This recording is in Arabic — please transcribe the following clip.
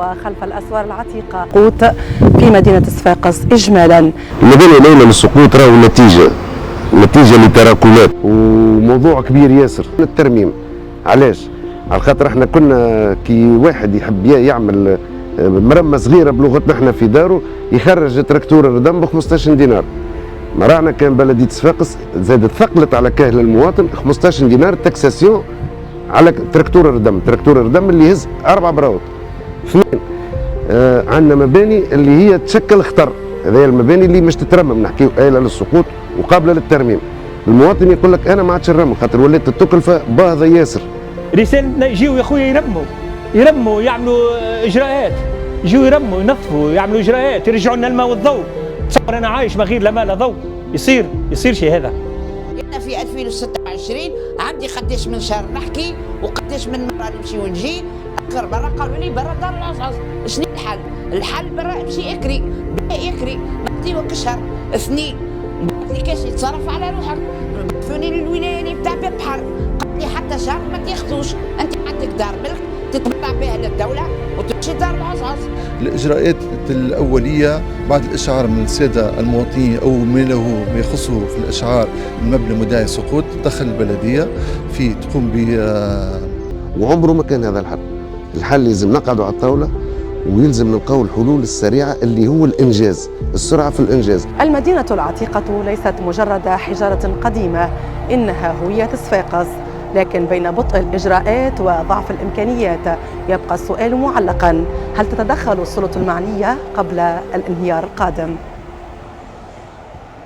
وخلف الأسوار العتيقة سقوط في مدينة صفاقس إجمالا. المدينة الأولى للسقوط راهو نتيجة لتراكمات وموضوع كبير ياسر. الترميم علاش؟ على خاطر احنا كنا كي واحد يحب يعمل مرمى صغيرة بلغتنا احنا في داره يخرج تراكتور الردم ب 15 دينار. مرعنا كان بلدية صفاقس زادت ثقلت على كاهل المواطن 15 دينار تاكساسيون على تراكتور الردم اللي يهز 4 براوت. اثنين عندنا مباني اللي هي تشكل خطر، هذه المباني اللي مش تترمم، نحكيو آلة للسقوط وقابلة للترميم. المواطن يقول لك انا ما عادش نرمم خاطر ولات التكلفة باهظة ياسر. رسالة يجيو يا خويا يرموا يعملوا اجراءات، يجيو يرموا ينظفوا يعملوا اجراءات، يرجعوا لنا الماء والضوء. تصور انا عايش من غير لا ماء لا ضوء، يصير شيء هذا. أنا في 2026 عندي قداش من شهر نحكي وقداش من مرة نمشي ونجي. آخر مرة قالوا لي برا دار العصعص. شنو الحل؟ الحل برا امشي اكري، اكري نعطيوك شهر اثنين بعد لي كاش يتصرف على روحك. بعثوني للولاية اللي بتاع باب بحر، قال لي حتى شهر ما تاخذوش، أنت عندك دار ملك تتبع بها للدولة وتمشي دار العصعص. الإجراءات الأولية بعد الإشعار من السادة المواطنين أو ما له ما يخصه في الإشعار من مبنى مدعي سقوط، تدخل البلدية في تقوم ب وعمره ما كان هذا الحل لازم نقعدوا على الطاولة ويلزم نلقاو الحلول السريعة اللي هو الإنجاز، السرعة في الإنجاز. المدينة العتيقة ليست مجرد حجارة قديمة، إنها هوية صفاقس، لكن بين بطء الإجراءات وضعف الإمكانيات يبقى السؤال معلقا: هل تتدخل السلطة المعنية قبل الانهيار القادم؟